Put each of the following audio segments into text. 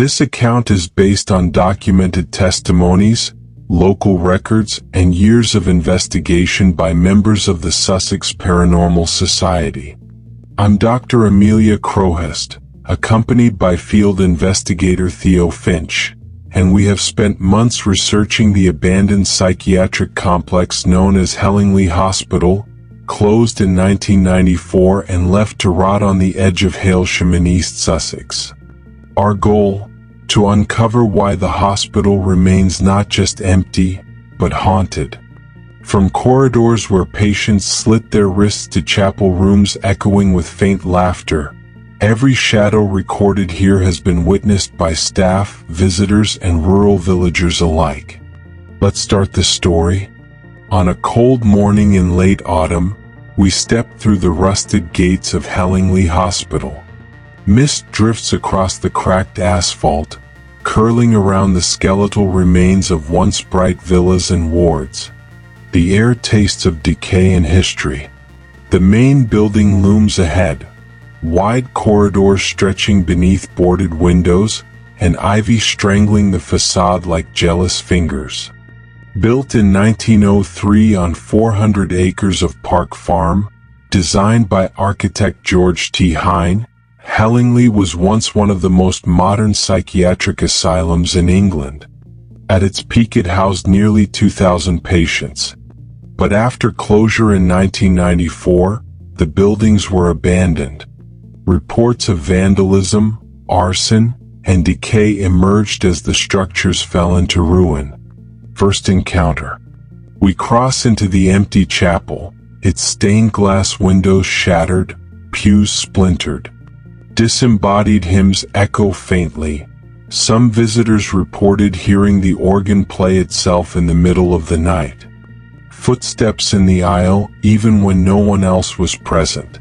This account is based on documented testimonies, local records, and years of investigation by members of the Sussex Paranormal Society. I'm Dr. Amelia Crowhurst, accompanied by field investigator Theo Finch, and we have spent months researching the abandoned psychiatric complex known as Hellingly Hospital, closed in 1994 and left to rot on the edge of Hailsham in East Sussex. Our goal? To uncover why the hospital remains not just empty, but haunted. From corridors where patients slit their wrists to chapel rooms echoing with faint laughter, every shadow recorded here has been witnessed by staff, visitors, and rural villagers alike. Let's start the story. On a cold morning in late autumn, we stepped through the rusted gates of Hellingly Hospital. Mist drifts across the cracked asphalt, curling around the skeletal remains of once bright villas and wards. The air tastes of decay and history. The main building looms ahead, wide corridors stretching beneath boarded windows, and ivy strangling the facade like jealous fingers. Built in 1903 on 400 acres of Park Farm, designed by architect George T. Hine, Hellingly was once one of the most modern psychiatric asylums in England. At its peak it housed nearly 2,000 patients. But after closure in 1994, the buildings were abandoned. Reports of vandalism, arson, and decay emerged as the structures fell into ruin. First encounter. We cross into the empty chapel, its stained glass windows shattered, pews splintered. Disembodied hymns echo faintly. Some visitors reported hearing the organ play itself in the middle of the night. Footsteps in the aisle, even when no one else was present.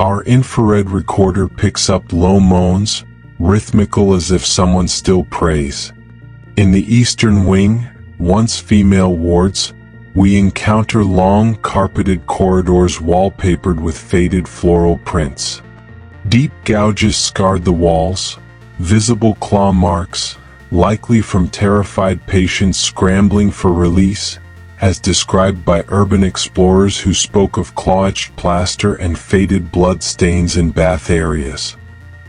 Our infrared recorder picks up low moans, rhythmical as if someone still prays. In the eastern wing, once female wards, we encounter long carpeted corridors wallpapered with faded floral prints. Deep gouges scarred the walls, visible claw marks, likely from terrified patients scrambling for release, as described by urban explorers who spoke of claw-etched plaster and faded blood stains in bath areas.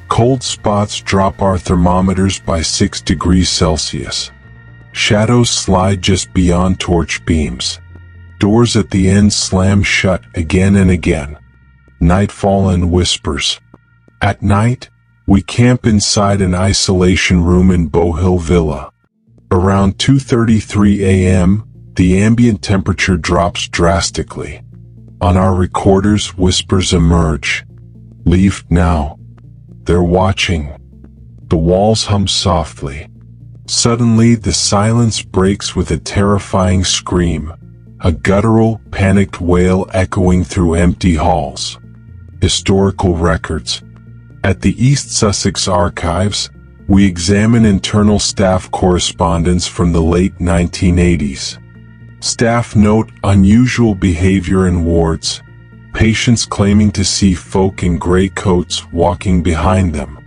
Cold spots drop our thermometers by 6 degrees Celsius. Shadows slide just beyond torch beams. Doors at the end slam shut again and again. Nightfall and whispers. At night, we camp inside an isolation room in Bohill Villa. Around 2:33 a.m., the ambient temperature drops drastically. On our recorders, whispers emerge. "Leave now. They're watching." The walls hum softly. Suddenly, the silence breaks with a terrifying scream, a guttural, panicked wail echoing through empty halls. Historical records. At the East Sussex Archives, we examine internal staff correspondence from the late 1980s. Staff note unusual behavior in wards, patients claiming to see folk in gray coats walking behind them.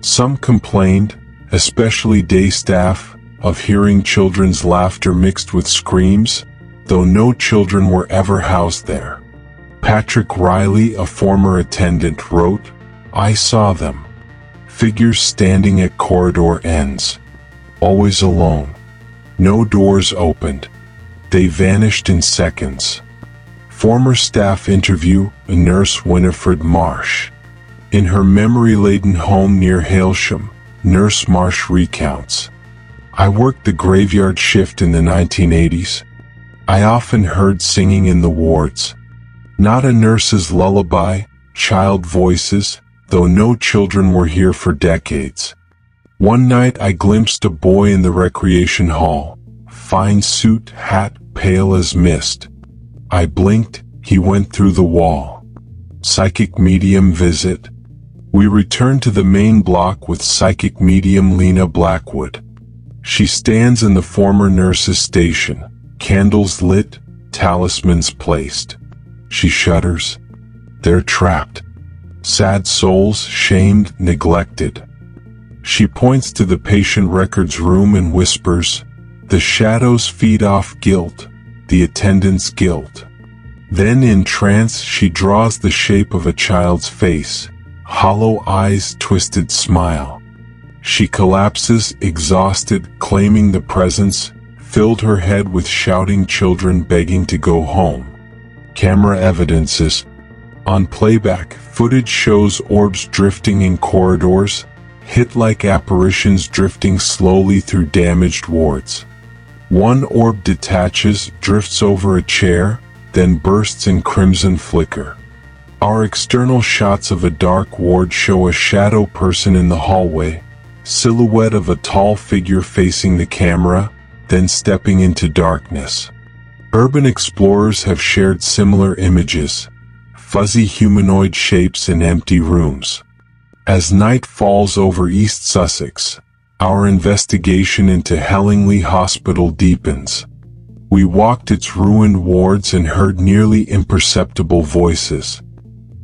Some complained, especially day staff, of hearing children's laughter mixed with screams, though no children were ever housed there. Patrick Riley, a former attendant, wrote, "I saw them. Figures standing at corridor ends. Always alone. No doors opened. They vanished in seconds." Former staff interview, nurse Winifred Marsh. In her memory-laden home near Hailsham, Nurse Marsh recounts, "I worked the graveyard shift in the 1980s. I often heard singing in the wards. Not a nurse's lullaby, child voices, though no children were here for decades. One night I glimpsed a boy in the recreation hall, fine suit, hat, pale as mist. I blinked, he went through the wall. Psychic medium visit." We return to the main block with psychic medium Lena Blackwood. She stands in the former nurse's station, candles lit, talismans placed. She shudders. They're trapped. Sad souls, shamed, neglected. She points to the patient records room and whispers, "The shadows feed off guilt, the attendant's guilt." Then in trance she draws the shape of a child's face, hollow eyes, twisted smile. She collapses, exhausted, claiming the presence filled her head with shouting children begging to go home. Camera evidences. On playback, footage shows orbs drifting in corridors, hit-like apparitions drifting slowly through damaged wards. One orb detaches, drifts over a chair, then bursts in crimson flicker. Our external shots of a dark ward show a shadow person in the hallway, silhouette of a tall figure facing the camera, then stepping into darkness. Urban explorers have shared similar images, fuzzy humanoid shapes in empty rooms. As night falls over East Sussex, our investigation into Hellingly Hospital deepens. We walked its ruined wards and heard nearly imperceptible voices.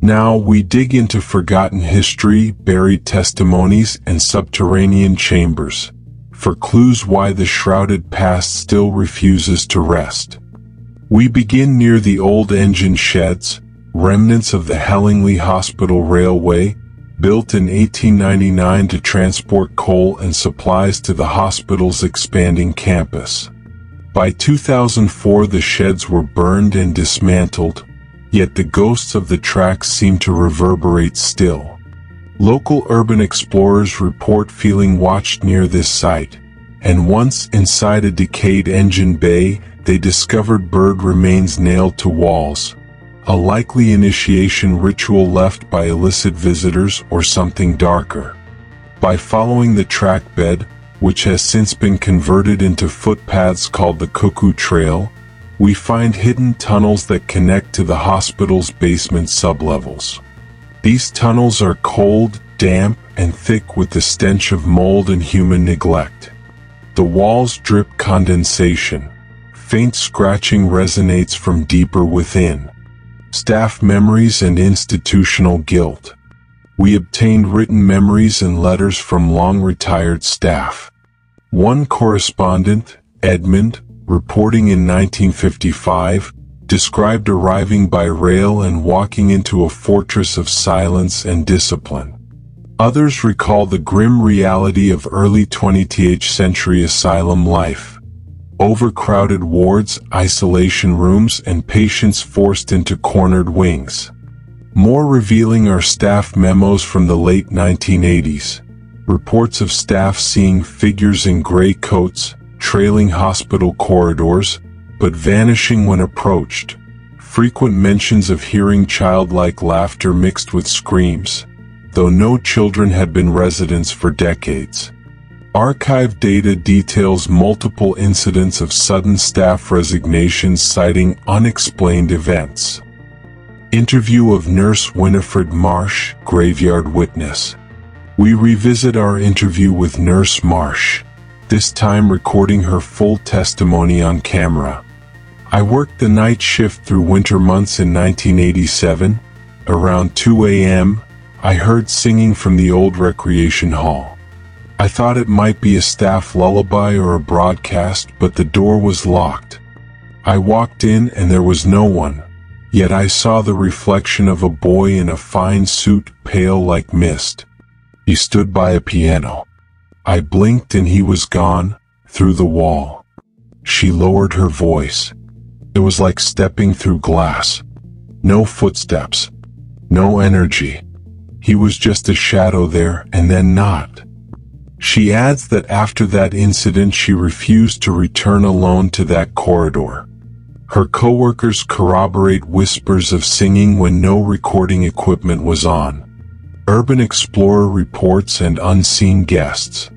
Now we dig into forgotten history, buried testimonies, and subterranean chambers, for clues why the shrouded past still refuses to rest. We begin near the old engine sheds, remnants of the Hellingly Hospital Railway, built in 1899 to transport coal and supplies to the hospital's expanding campus. By 2004 the sheds were burned and dismantled, yet the ghosts of the tracks seem to reverberate still. Local urban explorers report feeling watched near this site, and once inside a decayed engine bay, they discovered bird remains nailed to walls, a likely initiation ritual left by illicit visitors or something darker. By following the track bed, which has since been converted into footpaths called the Cuckoo Trail, we find hidden tunnels that connect to the hospital's basement sublevels. These tunnels are cold, damp, and thick with the stench of mold and human neglect. The walls drip condensation. Faint scratching resonates from deeper within. Staff memories and institutional guilt. We obtained written memories and letters from long-retired staff. One correspondent, Edmund, reporting in 1955, described arriving by rail and walking into a fortress of silence and discipline. Others recall the grim reality of early 20th century asylum life. Overcrowded wards, isolation rooms, and patients forced into cornered wings. More revealing are staff memos from the late 1980s. Reports of staff seeing figures in gray coats, trailing hospital corridors, but vanishing when approached. Frequent mentions of hearing childlike laughter mixed with screams, though no children had been residents for decades. Archive data details multiple incidents of sudden staff resignations citing unexplained events. Interview of Nurse Winifred Marsh, graveyard witness. We revisit our interview with Nurse Marsh, this time recording her full testimony on camera. I worked the night shift through winter months in 1987. Around 2 a.m., I heard singing from the old recreation hall. I thought it might be a staff lullaby or a broadcast, but the door was locked. I walked in and there was no one, yet I saw the reflection of a boy in a fine suit, pale like mist. He stood by a piano. I blinked and he was gone, through the wall. She lowered her voice. It was like stepping through glass. No footsteps. No energy. He was just a shadow there and then not. She adds that after that incident she refused to return alone to that corridor. Her coworkers corroborate whispers of singing when no recording equipment was on. Urban Explorer reports and unseen guests.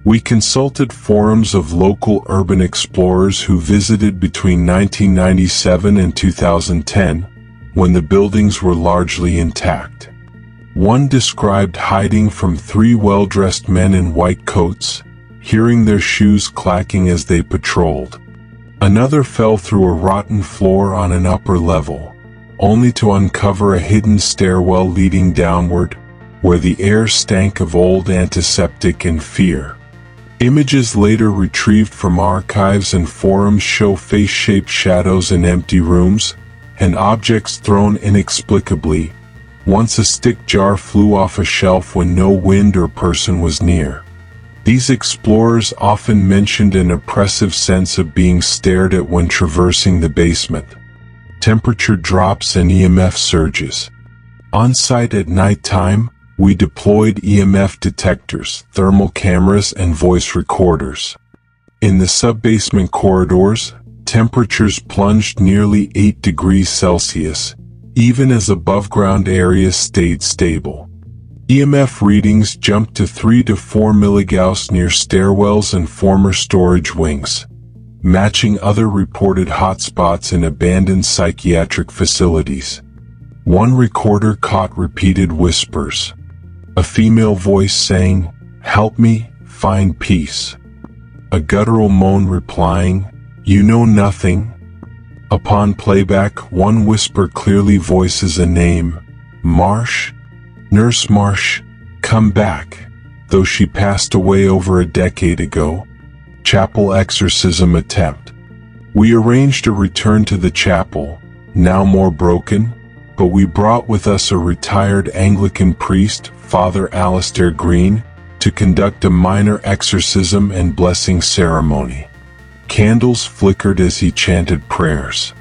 We consulted forums of local urban explorers who visited between 1997 and 2010, when the buildings were largely intact. One described hiding from 3 well-dressed men in white coats, hearing their shoes clacking as they patrolled. Another fell through a rotten floor on an upper level, only to uncover a hidden stairwell leading downward, where the air stank of old antiseptic and fear. Images later retrieved from archives and forums show face-shaped shadows in empty rooms, and objects thrown inexplicably. Once a stick jar flew off a shelf when no wind or person was near. These explorers often mentioned an oppressive sense of being stared at when traversing the basement. Temperature drops and EMF surges. On site at nighttime, we deployed EMF detectors, thermal cameras, and voice recorders. In the sub-basement corridors, temperatures plunged nearly 8 degrees Celsius, even as above-ground areas stayed stable. EMF readings jumped to 3 to 4 milligauss near stairwells and former storage wings, matching other reported hotspots in abandoned psychiatric facilities. One recorder caught repeated whispers. A female voice saying, "Help me, find peace." A guttural moan replying, "You know nothing." Upon playback, one whisper clearly voices a name, Marsh. Nurse Marsh, come back. Though she passed away over a decade ago. Chapel exorcism attempt. We arranged a return to the chapel, now more broken, but we brought with us a retired Anglican priest, Father Alistair Green, to conduct a minor exorcism and blessing ceremony. Candles flickered as he chanted prayers.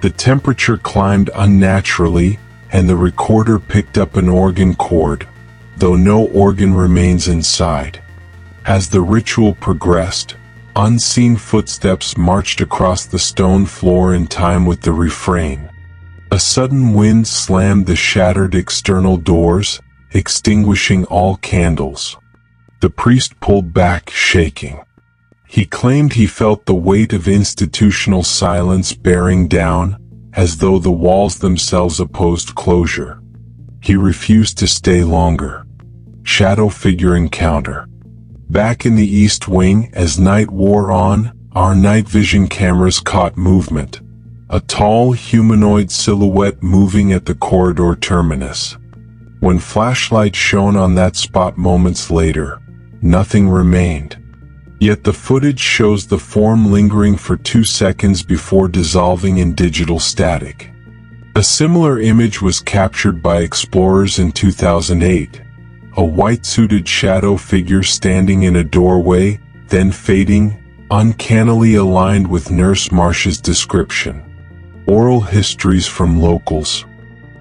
The temperature climbed unnaturally, and the recorder picked up an organ chord, though no organ remains inside. As the ritual progressed, unseen footsteps marched across the stone floor in time with the refrain. A sudden wind slammed the shattered external doors, extinguishing all candles. The priest pulled back, shaking. He claimed he felt the weight of institutional silence bearing down, as though the walls themselves opposed closure. He refused to stay longer. Shadow figure encounter. Back in the East Wing, as night wore on, our night vision cameras caught movement. A tall humanoid silhouette moving at the corridor terminus. When flashlights shone on that spot moments later, nothing remained. Yet the footage shows the form lingering for 2 seconds before dissolving in digital static. A similar image was captured by explorers in 2008. A white-suited shadow figure standing in a doorway, then fading, uncannily aligned with Nurse Marsh's description. Oral histories from locals.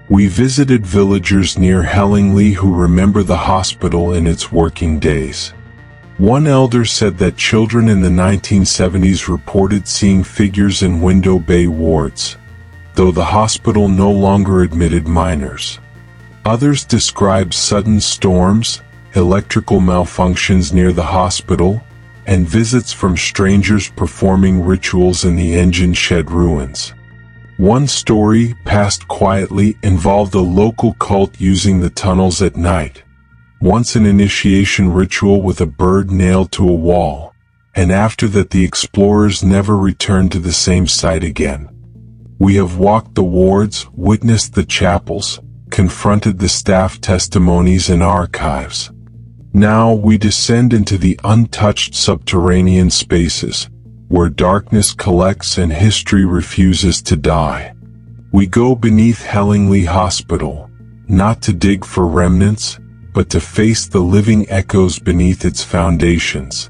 We visited villagers near Hellingly who remember the hospital in its working days. One elder said that children in the 1970s reported seeing figures in window bay wards, though the hospital no longer admitted minors. Others described sudden storms, electrical malfunctions near the hospital, and visits from strangers performing rituals in the engine shed ruins. One story, passed quietly, involved a local cult using the tunnels at night. Once an initiation ritual with a bird nailed to a wall, and after that the explorers never returned to the same site again. We have walked the wards, witnessed the chapels, confronted the staff testimonies and archives. Now we descend into the untouched subterranean spaces, where darkness collects and history refuses to die. We go beneath Hellingly Hospital, not to dig for remnants, but to face the living echoes beneath its foundations.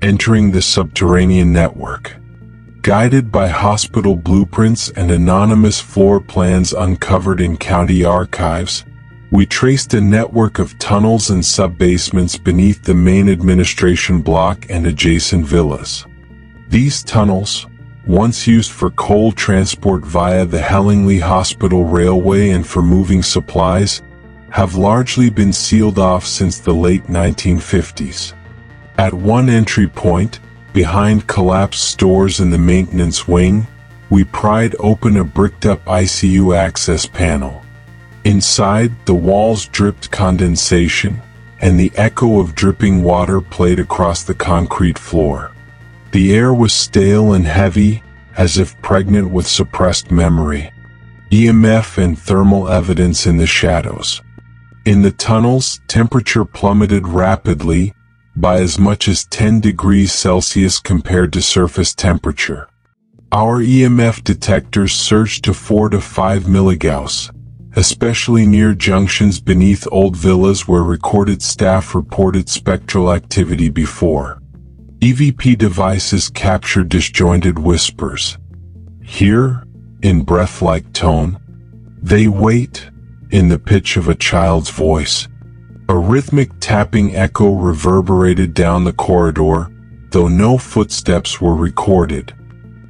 Entering the subterranean network. Guided by hospital blueprints and anonymous floor plans uncovered in county archives, we traced a network of tunnels and sub-basements beneath the main administration block and adjacent villas. These tunnels, once used for coal transport via the Hellingly Hospital Railway and for moving supplies, have largely been sealed off since the late 1950s. At one entry point, behind collapsed stores in the maintenance wing, we pried open a bricked-up ICU access panel. Inside, the walls dripped condensation, and the echo of dripping water played across the concrete floor. The air was stale and heavy, as if pregnant with suppressed memory. EMF and thermal evidence in the shadows. In the tunnels, temperature plummeted rapidly, by as much as 10 degrees Celsius compared to surface temperature. Our EMF detectors surged to 4 to 5 milligauss, especially near junctions beneath old villas where recorded staff reported spectral activity before. EVP devices captured disjointed whispers. Here, in breath-like tone, they wait, in the pitch of a child's voice. A rhythmic tapping echo reverberated down the corridor, though no footsteps were recorded.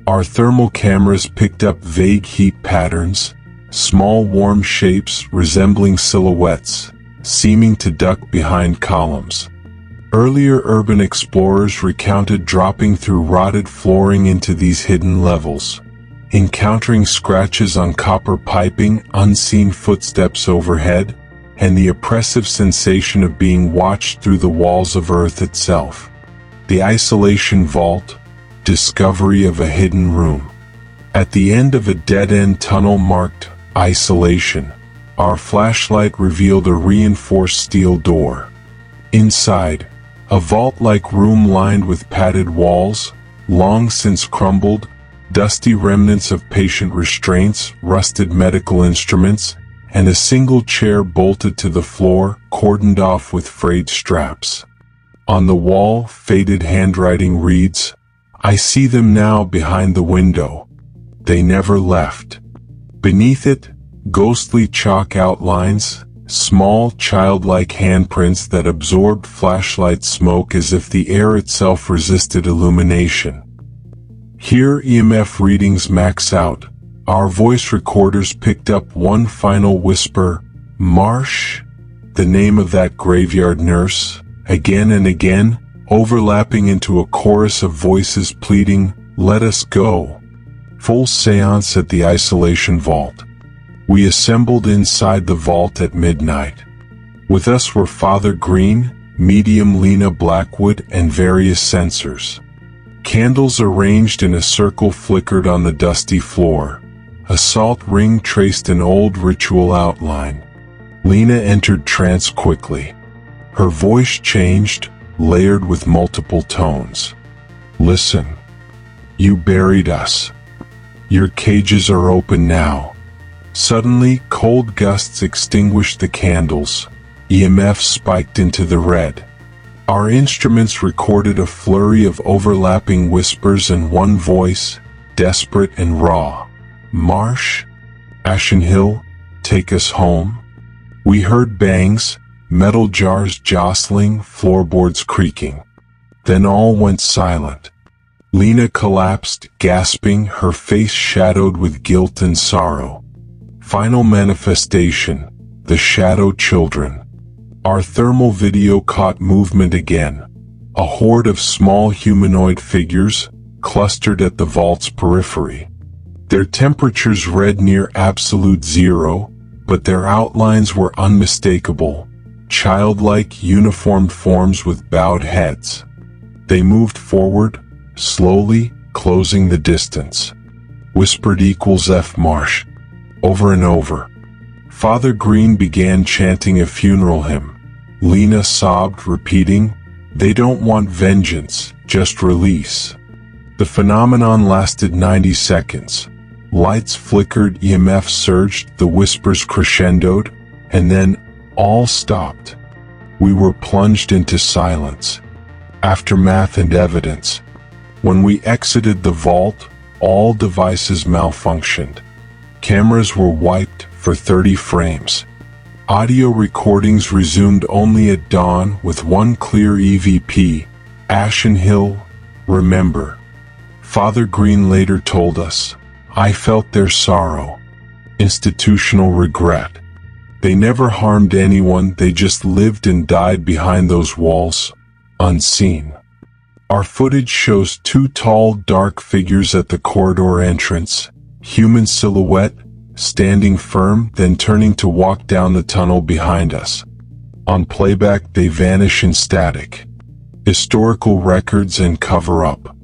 Our thermal cameras picked up vague heat patterns, small warm shapes resembling silhouettes, seeming to duck behind columns. Earlier urban explorers recounted dropping through rotted flooring into these hidden levels, encountering scratches on copper piping, unseen footsteps overhead, and the oppressive sensation of being watched through the walls of Earth itself. The isolation vault, discovery of a hidden room. At the end of a dead-end tunnel marked isolation, our flashlight revealed a reinforced steel door. Inside, a vault-like room lined with padded walls, long since crumbled, dusty remnants of patient restraints, rusted medical instruments, and a single chair bolted to the floor, cordoned off with frayed straps. On the wall, faded handwriting reads, "I see them now behind the window. They never left." Beneath it, ghostly chalk outlines, small childlike handprints that absorbed flashlight smoke as if the air itself resisted illumination. Here EMF readings max out. Our voice recorders picked up one final whisper, "Marsh," the name of that graveyard nurse, again and again, overlapping into a chorus of voices pleading, "Let us go." Full seance at the isolation vault. We assembled inside the vault at midnight. With us were Father Green, Medium Lena Blackwood, and various sensors. Candles arranged in a circle flickered on the dusty floor. A salt ring traced an old ritual outline. Lena entered trance quickly. Her voice changed, layered with multiple tones. "Listen. You buried us. Your cages are open now." Suddenly, cold gusts extinguished the candles. EMF spiked into the red. Our instruments recorded a flurry of overlapping whispers and one voice, desperate and raw. "Marsh? Ashen Hill? Take us home?" We heard bangs, metal jars jostling, floorboards creaking. Then all went silent. Lena collapsed, gasping, her face shadowed with guilt and sorrow. Final manifestation, the shadow children. Our thermal video caught movement again. A horde of small humanoid figures, clustered at the vault's periphery. Their temperatures read near absolute zero, but their outlines were unmistakable, childlike uniformed forms with bowed heads. They moved forward, slowly, closing the distance. Whispered equals F Marsh. Over and over. Father Green began chanting a funeral hymn. Lena sobbed, repeating, "They don't want vengeance, just release." The phenomenon lasted 90 seconds. Lights flickered, EMF surged, the whispers crescendoed, and then all stopped. We were plunged into silence. Aftermath and evidence. When we exited the vault, all devices malfunctioned. Cameras were wiped for 30 frames. Audio recordings resumed only at dawn with one clear EVP, "Ashen Hill, remember." Father Green later told us, "I felt their sorrow. Institutional regret. They never harmed anyone, they just lived and died behind those walls, unseen." Our footage shows two tall, dark figures at the corridor entrance, human silhouette, standing firm, then turning to walk down the tunnel behind us. On playback, they vanish in static. Historical records and cover-up.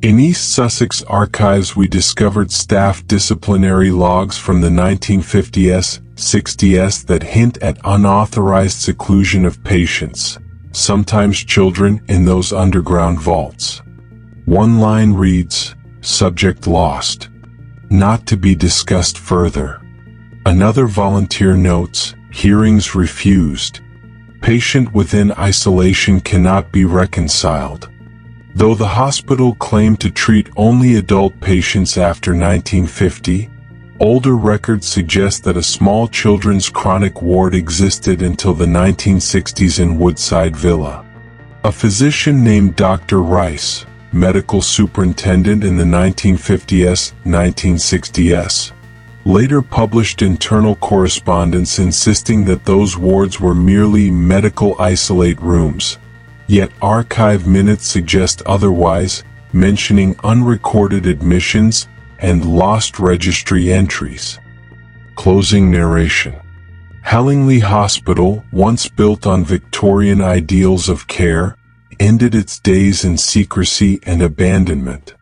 In East Sussex archives we discovered staff disciplinary logs from the 1950s, 60s that hint at unauthorized seclusion of patients, sometimes children, in those underground vaults. One line reads, "Subject lost. Not to be discussed further." Another volunteer notes, "Hearings refused. Patient within isolation cannot be reconciled." Though the hospital claimed to treat only adult patients after 1950, older records suggest that a small children's chronic ward existed until the 1960s in Woodside Villa. A physician named Dr. Rice, medical superintendent in the 1950s, 1960s, later published internal correspondence insisting that those wards were merely medical isolate rooms. Yet archive minutes suggest otherwise, mentioning unrecorded admissions and lost registry entries. Closing narration. Hellingly Hospital, once built on Victorian ideals of care, ended its days in secrecy and abandonment.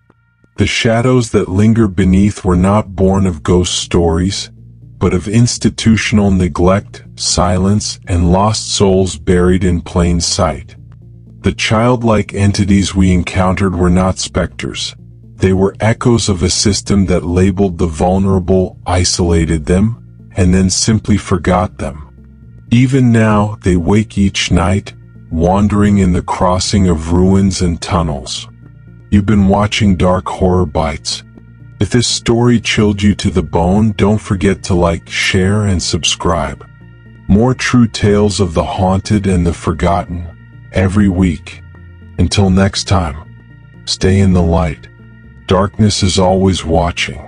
The shadows that linger beneath were not born of ghost stories, but of institutional neglect, silence, and lost souls buried in plain sight. The childlike entities we encountered were not specters. They were echoes of a system that labeled the vulnerable, isolated them, and then simply forgot them. Even now, they wake each night, wandering in the crossing of ruins and tunnels. You've been watching Dark Horror Bites. If this story chilled you to the bone, don't forget to like, share, and subscribe. More true tales of the haunted and the forgotten, every week. Until next time, stay in the light. Darkness is always watching.